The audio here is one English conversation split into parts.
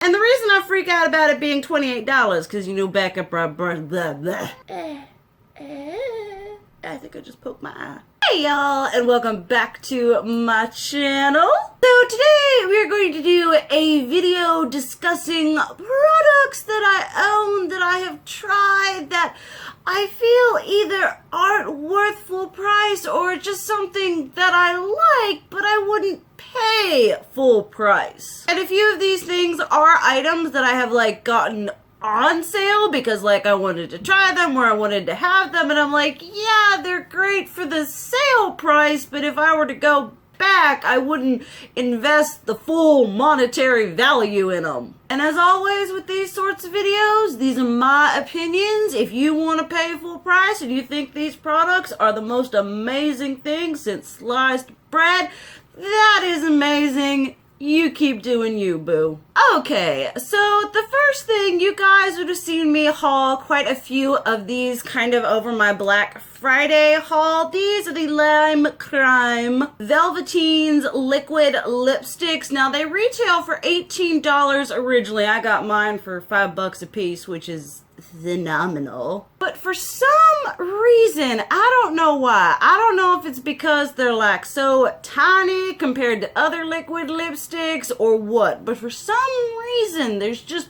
And the reason I freak out about it being $28, because you know back up our blah blah. I think I just poked my eye. Hey y'all, and welcome back to my channel. So today we are going to do a video discussing products that I own, that I have tried, that I feel either aren't worth full price or just something that I like, but I wouldn't pay full price. And a few of these things are items that I have like gotten on sale because like I wanted to try them or I wanted to have them, and I'm like, yeah, they're great for the sale price, but if I were to go back, I wouldn't invest the full monetary value in them. And as always with these sorts of videos, these are my opinions. If you want to pay full price and you think these products are the most amazing thing since sliced bread, that is amazing. You keep doing you, boo. Okay, so the first thing, you guys would have seen me haul quite a few of these kind of over my Black Friday haul. These are the Lime Crime Velveteens liquid lipsticks. Now they retail for $18 originally. I got mine for $5 a piece, which is phenomenal. But for some reason, I don't know why. I don't know if it's because they're like so tiny compared to other liquid lipsticks or what, but for some reason there's just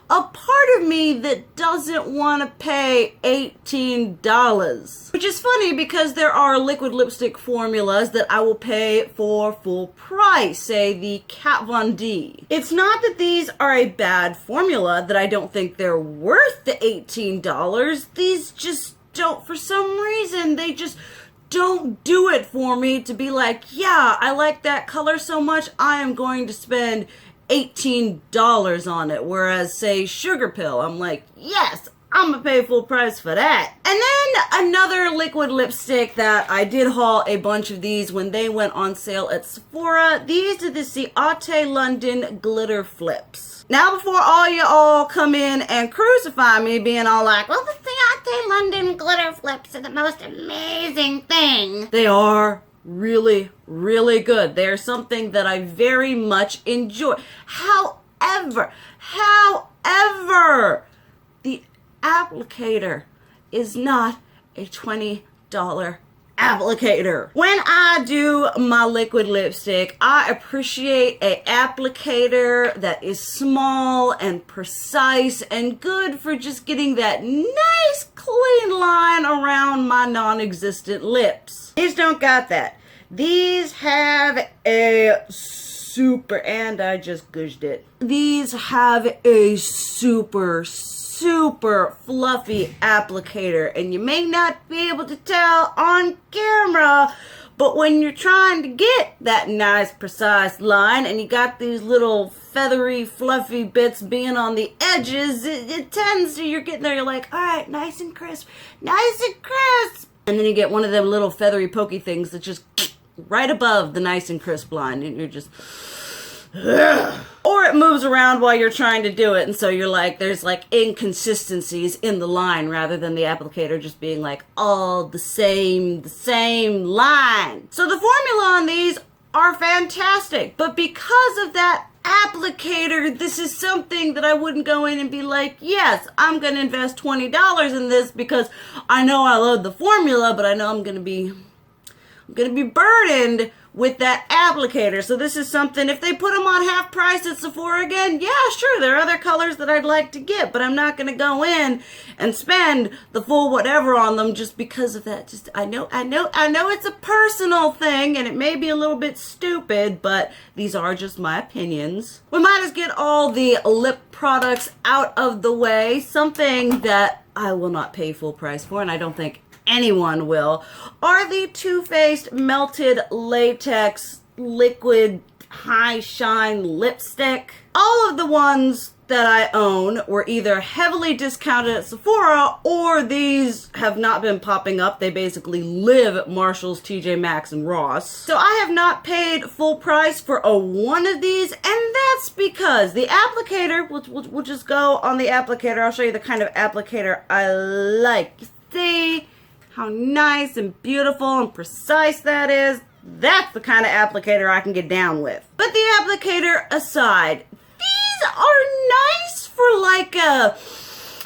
a part of me that doesn't want to pay $18. Which is funny because there are liquid lipstick formulas that I will pay for full price, say the Kat Von D. It's not that these are a bad formula, that I don't think they're worth the $18. These just don't, for some reason, they just don't do it for me to be like, yeah, I like that color so much, I am going to spend $18 on it. Whereas, say, Sugar Pill, I'm like, yes, I'm gonna pay full price for that. And then another liquid lipstick that I did haul a bunch of these when they went on sale at Sephora. These are the Ciate London Glitter Flips. Now, before all you all come in and crucify me being all like, well, the Ciate London Glitter Flips are the most amazing thing. They are really, really good. They're something that I very much enjoy. However, the applicator is not a $20 applicator. When I do my liquid lipstick, I appreciate an applicator that is small and precise and good for just getting that nice clean line around my non-existent lips. These don't got that. These have a super, and I just gushed it. These have a super fluffy applicator, and you may not be able to tell on camera, but when you're trying to get that nice precise line and you got these little feathery fluffy bits being on the edges, it tends to, you're getting there, you're like, all right, nice and crisp, and then you get one of them little feathery pokey things that just right above the nice and crisp line, and you're just or it moves around while you're trying to do it, and so you're like, there's like inconsistencies in the line rather than the applicator just being like all the same line. So the formula on these are fantastic, but because of that applicator, this is something that I wouldn't go in and be like, yes, I'm gonna invest $20 in this because I know I love the formula, but I know I'm gonna be burdened with that applicator. So this is something, if they put them on half price at Sephora again, yeah, sure, there are other colors that I'd like to get, but I'm not going to go in and spend the full whatever on them just because of that. Just, I know it's a personal thing and it may be a little bit stupid, but these are just my opinions. We might as get all the lip products out of the way. Something that I will not pay full price for, and I don't think anyone will, are the Too Faced Melted Latex Liquid High Shine Lipstick. All of the ones that I own were either heavily discounted at Sephora or these have not been popping up. They basically live at Marshall's, TJ Maxx, and Ross. So I have not paid full price for one of these, and that's because the applicator, we'll just go on the applicator. I'll show you the kind of applicator I like. See how nice and beautiful and precise that is? That's the kind of applicator I can get down with. But the applicator aside, these These are nice for like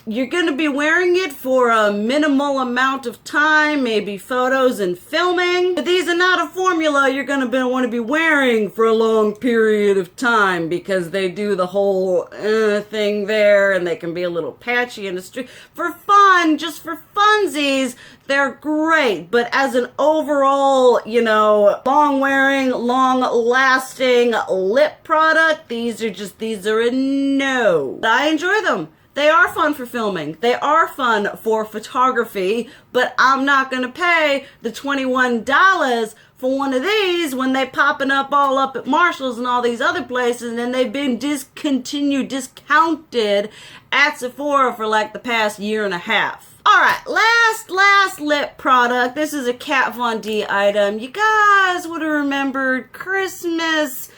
you're going to be wearing it for a minimal amount of time, maybe photos and filming. But these are not a formula you're going to want to be wearing for a long period of time because they do the whole thing there and they can be a little patchy in the street. For fun, just for funsies, they're great. But as an overall, you know, long wearing, long lasting lip product, these are a no. But I enjoy them. They are fun for filming. They are fun for photography, but I'm not going to pay the $21 for one of these when they popping up all up at Marshall's and all these other places, and they've been discounted at Sephora for like the past year and a half. Alright, last lip product. This is a Kat Von D item. You guys would have remembered Christmas,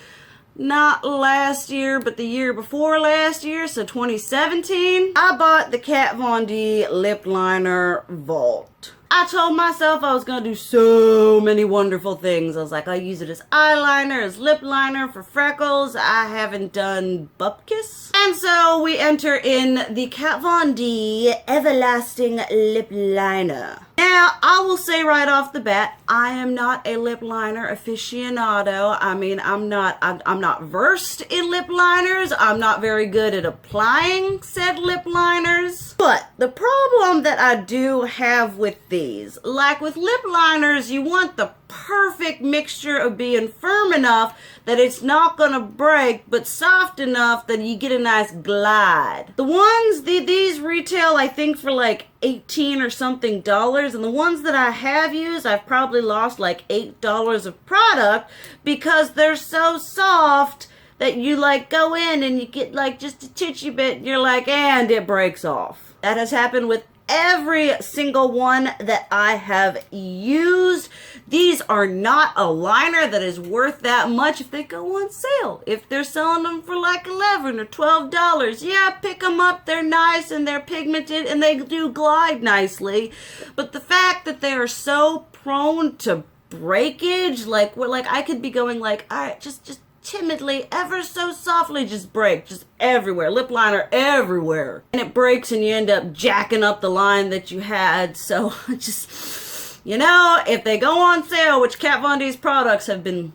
not last year, but the year before last year, so 2017. I bought the Kat Von D Lip Liner Vault. I told myself I was going to do so many wonderful things. I was like, I'll use it as eyeliner, as lip liner, for freckles. I haven't done bupkis. And so we enter in the Kat Von D Everlasting Lip Liner. Now, I will say right off the bat, I am not a lip liner aficionado. I mean, I'm not versed in lip liners. I'm not very good at applying said lip liners. But the problem that I do have with these, like with lip liners, you want the perfect mixture of being firm enough that it's not gonna break, but soft enough that you get a nice glide. The ones, these retail, I think, for like $18 or something, and the ones that I have used, I've probably lost like $8 of product because they're so soft that you like go in and you get like just a titchy bit and you're like, and it breaks off. That has happened with every single one that I have used. These are not a liner that is worth that much if they go on sale. If they're selling them for like $11 or $12, yeah, pick them up. They're nice and they're pigmented and they do glide nicely. But the fact that they are so prone to breakage, like I could be going like, all right, just timidly, ever so softly, just break, just everywhere, lip liner everywhere, and it breaks and you end up jacking up the line that you had. So just, you know, if they go on sale, which Kat Von D's products have been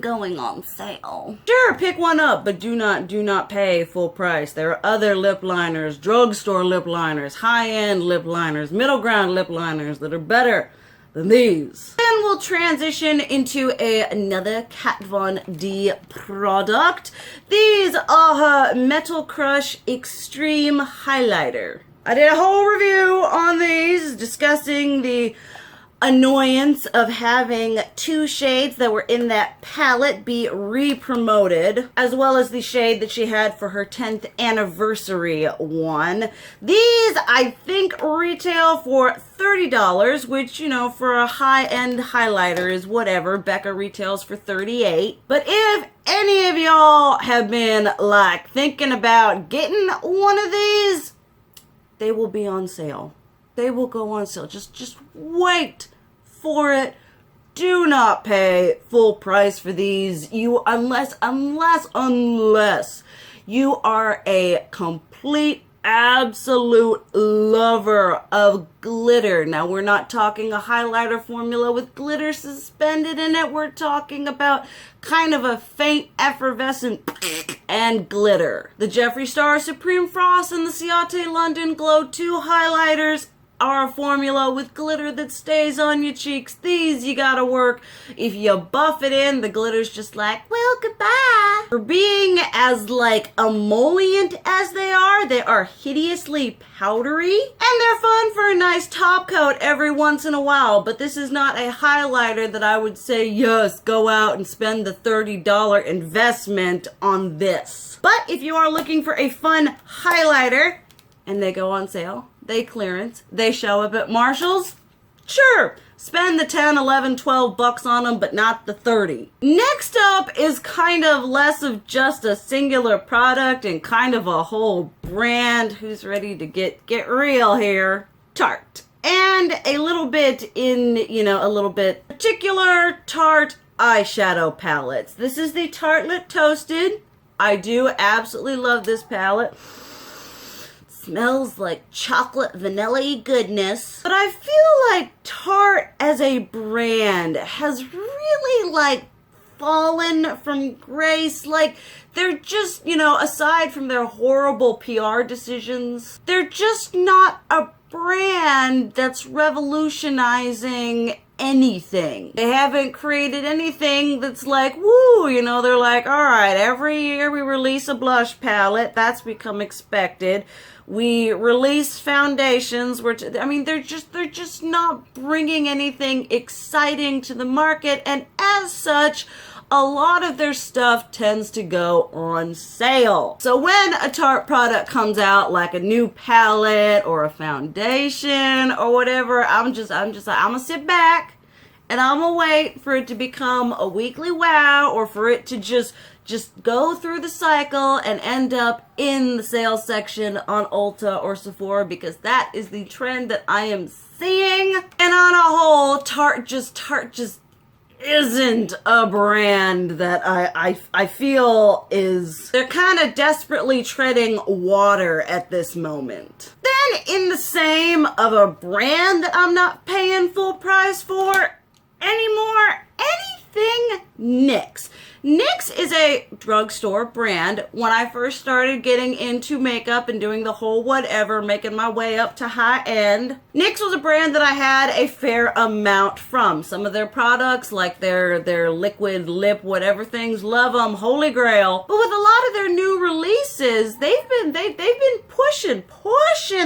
going on sale, sure, pick one up, but do not pay full price. There are other lip liners, drugstore lip liners, high-end lip liners, middle ground lip liners that are better than these. Then we'll transition into another Kat Von D product. These are her Metal Crush Extreme Highlighter. I did a whole review on these discussing the annoyance of having two shades that were in that palette be re-promoted, as well as the shade that she had for her 10th anniversary one. These, I think, retail for $30, which, you know, for a high-end highlighter is whatever. Becca retails for $38. But if any of y'all have been, like, thinking about getting one of these, they will be on sale. They will go on sale. Just wait for it. Do not pay full price for these. Unless you are a complete, absolute lover of glitter. Now, we're not talking a highlighter formula with glitter suspended in it. We're talking about kind of a faint, effervescent and glitter. The Jeffree Star Supreme Frost and the Ciate London Glow 2 highlighters are a formula with glitter that stays on your cheeks. These you gotta work. If you buff it in, the glitter's just like, well, goodbye. For being as like emollient as they are hideously powdery, and they're fun for a nice top coat every once in a while, but this is not a highlighter that I would say, yes, go out and spend the $30 investment on this. But if you are looking for a fun highlighter, and they go on sale, they clearance, they show up at Marshall's, sure, spend the 10, 11, 12 bucks on them, but not the 30. Next up is kind of less of just a singular product and kind of a whole brand. Who's ready to get real here? Tarte. And a little bit in, you know, a little bit particular Tarte eyeshadow palettes. This is the Tartelette Toasted. I do absolutely love this palette. Smells like chocolate vanilla goodness. But I feel like Tarte as a brand has really like fallen from grace. Like they're just, you know, aside from their horrible PR decisions, they're just not a brand that's revolutionizing anything. They haven't created anything that's like, woo, you know, they're like, all right, every year we release a blush palette. That's become expected. We release foundations. I mean, they're just not bringing anything exciting to the market. And as such, a lot of their stuff tends to go on sale. So when a Tarte product comes out, like a new palette or a foundation or whatever, I'm just like, I'm gonna sit back and I'm gonna wait for it to become a weekly wow, or for it to just go through the cycle and end up in the sales section on Ulta or Sephora, because that is the trend that I am seeing. And on a whole, Tarte just isn't a brand that I feel is, they're kind of desperately treading water at this moment. Then in the same of a brand that I'm not paying full price for anymore, anything NYX. NYX is a drugstore brand. When I first started getting into makeup and doing the whole whatever, making my way up to high end, NYX was a brand that I had a fair amount from. Some of their products, like their liquid lip whatever things, love them, holy grail. But with a lot of their new releases, they've been pushing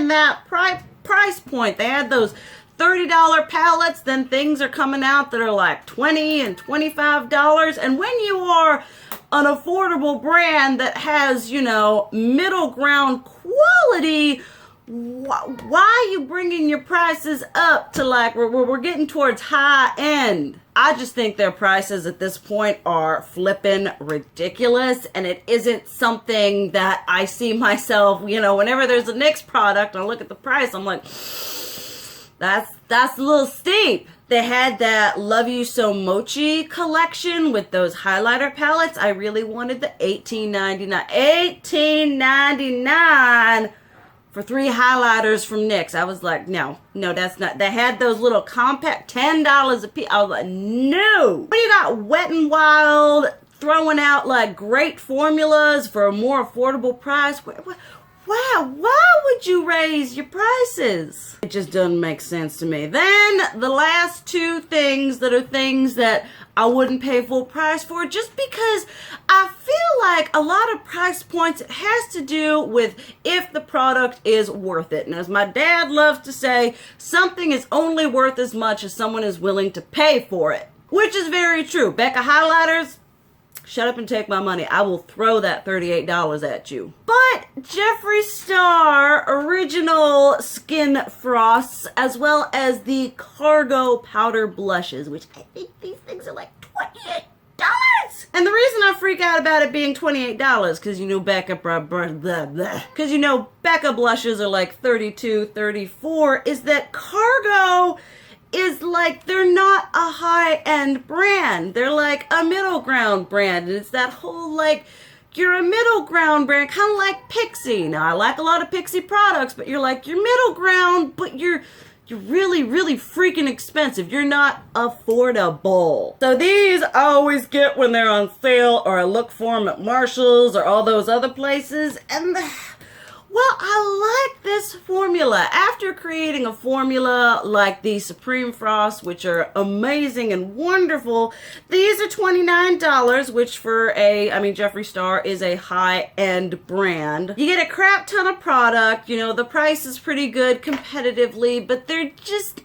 that price point. They had those $30 palettes, then things are coming out that are like $20 and $25. And when you are an affordable brand that has, you know, middle ground quality, why are you bringing your prices up to like, we're getting towards high end? I just think their prices at this point are flipping ridiculous, and it isn't something that I see myself, you know, whenever there's a NYX product and I look at the price, I'm like, that's a little steep. They had that Love You So Mochi collection with those highlighter palettes. I really wanted the $18.99 for 3 highlighters from NYX. I was like, no, that's not. They had those little compact $10 a piece. I was like, no. When you got Wet n Wild throwing out like great formulas for a more affordable price, wow, why would you raise your prices? It just doesn't make sense to me. Then the last 2 things that are things that I wouldn't pay full price for, just because I feel like a lot of price points, it has to do with if the product is worth it. And as my dad loves to say, something is only worth as much as someone is willing to pay for it. Which is very true. Becca highlighters, shut up and take my money. I will throw that $38 at you. But Jeffree Star original skin frosts, as well as the cargo powder blushes, which I think these things are like $28. And the reason I freak out about it being $28, because you know Becca blushes are like $32, $34, is that Cargo is like, they're not a high-end brand. They're like a middle ground brand. And it's that whole like, you're a middle ground brand, kind of like Pixie. Now, I like a lot of Pixie products, but you're like, you're middle ground, but you're really, really freaking expensive. You're not affordable. So these I always get when they're on sale, or I look for them at Marshall's or all those other places. And well, I like this formula. After creating a formula like the Supreme Frost, which are amazing and wonderful, these are $29, which for Jeffree Star is a high-end brand. You get a crap ton of product, you know, the price is pretty good competitively, but they're just,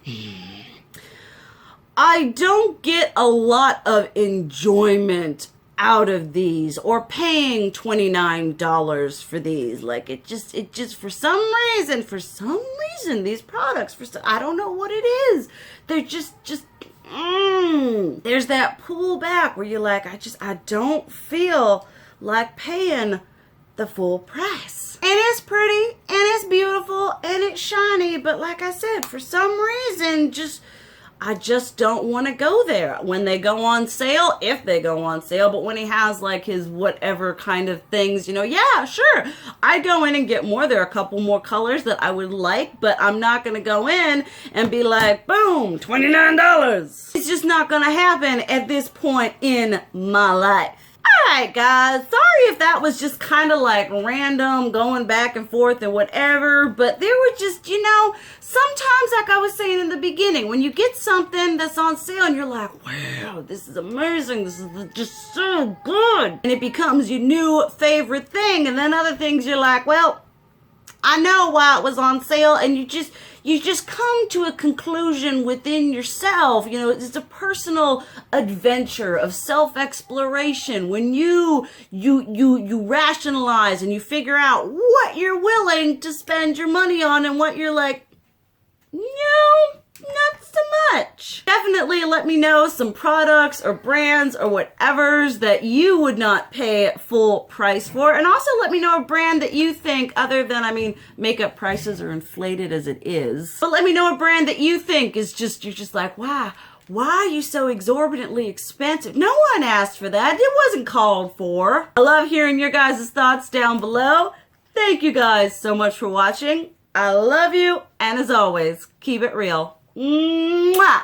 I don't get a lot of enjoyment out of these, or paying $29 for these. Like it just for some reason these products, I don't know what it is, they're just there's that pullback where you're like, I don't feel like paying the full price. And it's pretty and it's beautiful and it's shiny, but like I said, for some reason, I just don't want to go there when they go on sale, if they go on sale. But when he has like his whatever kind of things, you know, yeah, sure, I go in and get more. There are a couple more colors that I would like, but I'm not going to go in and be like, boom, $29. It's just not going to happen at this point in my life. Alright guys, sorry if that was just kind of like random going back and forth and whatever, but there were just, you know, sometimes like I was saying in the beginning, when you get something that's on sale and you're like, wow, this is amazing, this is just so good, and it becomes your new favorite thing, and then other things you're like, well, I know why it was on sale, and you just come to a conclusion within yourself. You know, it's a personal adventure of self-exploration when you rationalize and you figure out what you're willing to spend your money on and what you're like, no, not so much. Definitely let me know some products or brands or whatever's that you would not pay full price for. And also let me know a brand that you think, other than, I mean, makeup prices are inflated as it is. But let me know a brand that you think is just, you're just like, wow, why are you so exorbitantly expensive? No one asked for that. It wasn't called for. I love hearing your guys' thoughts down below. Thank you guys so much for watching. I love you. And as always, keep it real. Mwah!